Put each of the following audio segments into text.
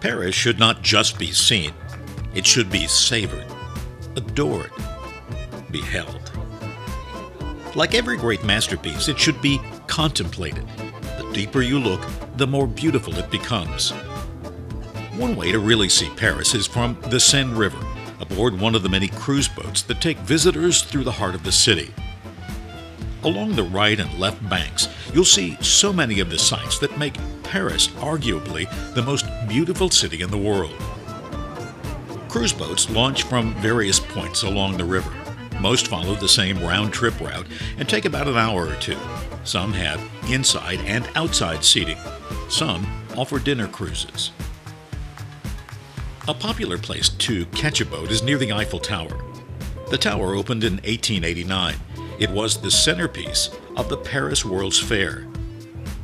Paris should not just be seen, it should be savored, adored, beheld. Like every great masterpiece, it should be contemplated. The deeper you look, the more beautiful it becomes. One way to really see Paris is from the Seine River, aboard one of the many cruise boats that take visitors through the heart of the city. Along the right and left banks, you'll see so many of the sights that make Paris arguably the most beautiful city in the world. Cruise boats launch from various points along the river. Most follow the same round-trip route and take about an hour or two. Some have inside and outside seating. Some offer dinner cruises. A popular place to catch a boat is near the Eiffel Tower. The tower opened in 1889. It was the centerpiece of the Paris World's Fair.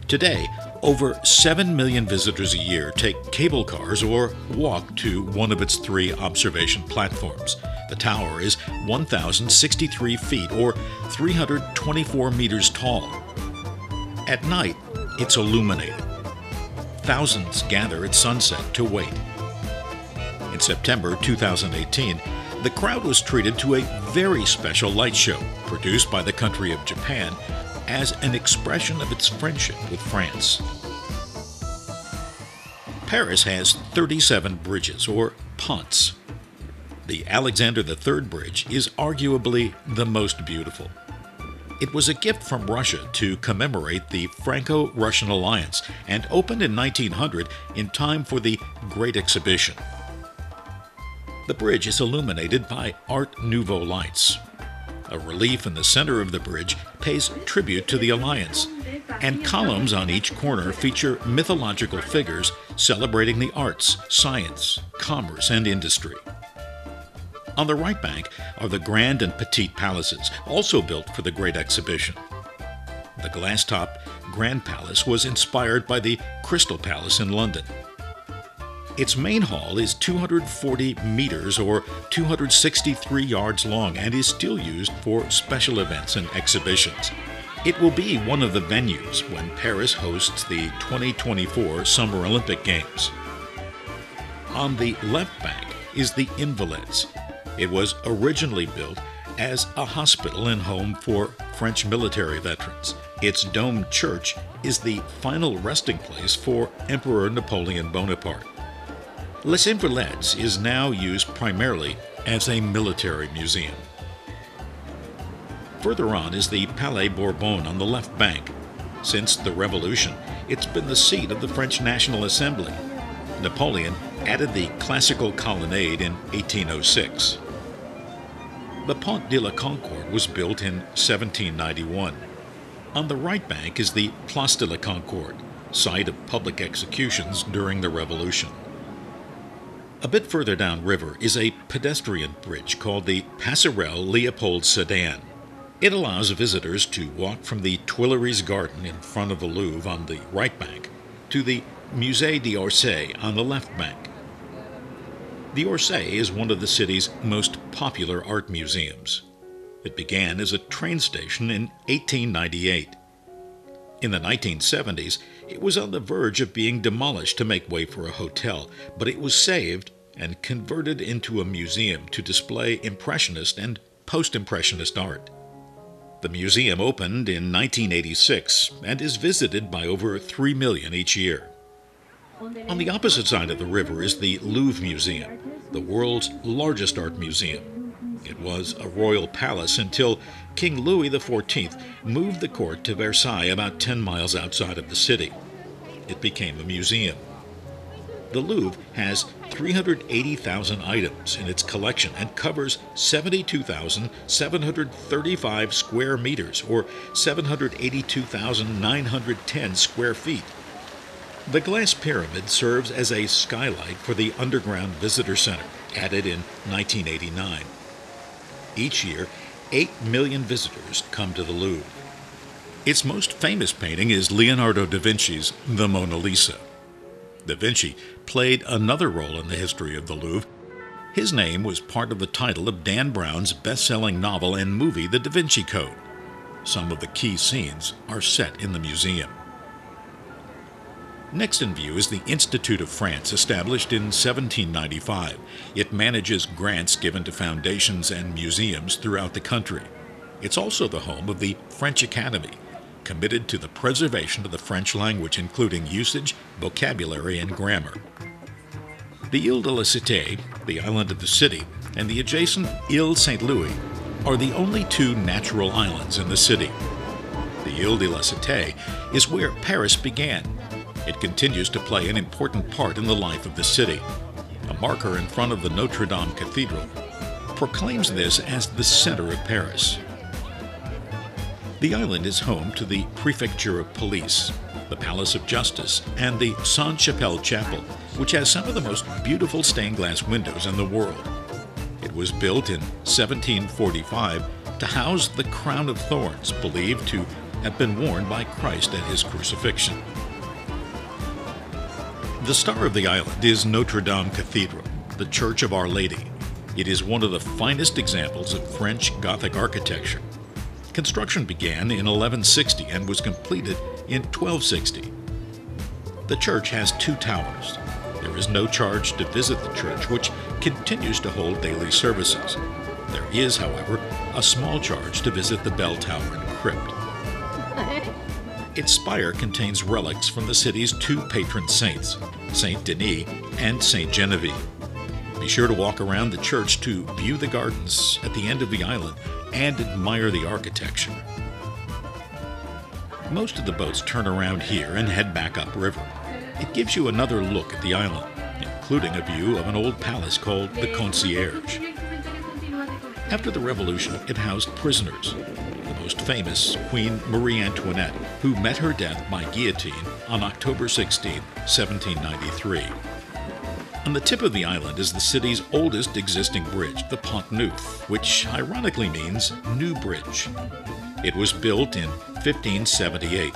Today, over 7 million visitors a year take cable cars or walk to one of its 3 observation platforms. The tower is 1,063 feet or 324 meters tall. At night, it's illuminated. Thousands gather at sunset to wait. In September 2018, the crowd was treated to a very special light show produced by the country of Japan as an expression of its friendship with France. Paris has 37 bridges, or ponts. The Alexander III Bridge is arguably the most beautiful. It was a gift from Russia to commemorate the Franco-Russian alliance and opened in 1900 in time for the Great Exhibition. The bridge is illuminated by Art Nouveau lights. A relief in the center of the bridge pays tribute to the Alliance, and columns on each corner feature mythological figures celebrating the arts, science, commerce, and industry. On the right bank are the Grand and Petite Palaces, also built for the Great Exhibition. The glass-topped Grand Palace was inspired by the Crystal Palace in London. Its main hall is 240 meters or 263 yards long and is still used for special events and exhibitions. It will be one of the venues when Paris hosts the 2024 Summer Olympic Games. On the left bank is the Invalides. It was originally built as a hospital and home for French military veterans. Its domed church is the final resting place for Emperor Napoleon Bonaparte. Les Invalides is now used primarily as a military museum. Further on is the Palais Bourbon on the left bank. Since the Revolution, it's been the seat of the French National Assembly. Napoleon added the classical colonnade in 1806. The Pont de la Concorde was built in 1791. On the right bank is the Place de la Concorde, site of public executions during the Revolution. A bit further downriver is a pedestrian bridge called the Passerelle Léopold Sédan. It allows visitors to walk from the Tuileries Garden in front of the Louvre on the right bank to the Musée d'Orsay on the left bank. The Orsay is one of the city's most popular art museums. It began as a train station in 1898. In the 1970s, it was on the verge of being demolished to make way for a hotel, but it was saved and converted into a museum to display Impressionist and Post-Impressionist art. The museum opened in 1986 and is visited by over 3 million each year. On the opposite side of the river is the Louvre Museum, the world's largest art museum. It was a royal palace until King Louis XIV moved the court to Versailles about 10 miles outside of the city. It became a museum. The Louvre has 380,000 items in its collection and covers 72,735 square meters, or 782,910 square feet. The glass pyramid serves as a skylight for the underground visitor center, added in 1989. Each year, 8 million visitors come to the Louvre. Its most famous painting is Leonardo da Vinci's The Mona Lisa. Da Vinci played another role in the history of the Louvre. His name was part of the title of Dan Brown's best-selling novel and movie, The Da Vinci Code. Some of the key scenes are set in the museum. Next in view is the Institute of France, established in 1795. It manages grants given to foundations and museums throughout the country. It's also the home of the French Academy, committed to the preservation of the French language, including usage, vocabulary, and grammar. The Ile de la Cité, the island of the city, and the adjacent Ile Saint-Louis are the only two natural islands in the city. The Ile de la Cité is where Paris began. It continues to play an important part in the life of the city. A marker in front of the Notre Dame Cathedral proclaims this as the center of Paris. The island is home to the Prefecture of Police, the Palace of Justice, and the Sainte-Chapelle Chapel, which has some of the most beautiful stained glass windows in the world. It was built in 1745 to house the crown of thorns, believed to have been worn by Christ at his crucifixion. The star of the island is Notre Dame Cathedral, the Church of Our Lady. It is one of the finest examples of French Gothic architecture. Construction began in 1160 and was completed in 1260. The church has two towers. There is no charge to visit the church, which continues to hold daily services. There is, however, a small charge to visit the bell tower and crypt. Its spire contains relics from the city's two patron saints, Saint Denis and Saint Genevieve. Be sure to walk around the church to view the gardens at the end of the island and admire the architecture. Most of the boats turn around here and head back upriver. It gives you another look at the island, including a view of an old palace called the Concierge. After the Revolution, it housed prisoners. The most famous, Queen Marie Antoinette, who met her death by guillotine on October 16, 1793. On the tip of the island is the city's oldest existing bridge, the Pont Neuf, which ironically means New Bridge. It was built in 1578.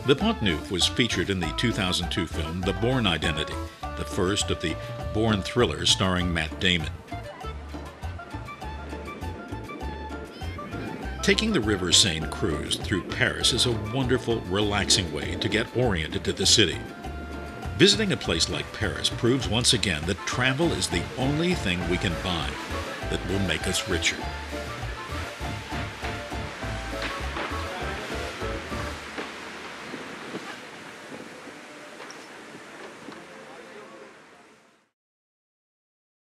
The Pont Neuf was featured in the 2002 film The Bourne Identity, the first of the Bourne thrillers starring Matt Damon. Taking the River Seine cruise through Paris is a wonderful, relaxing way to get oriented to the city. Visiting a place like Paris proves once again that travel is the only thing we can buy that will make us richer.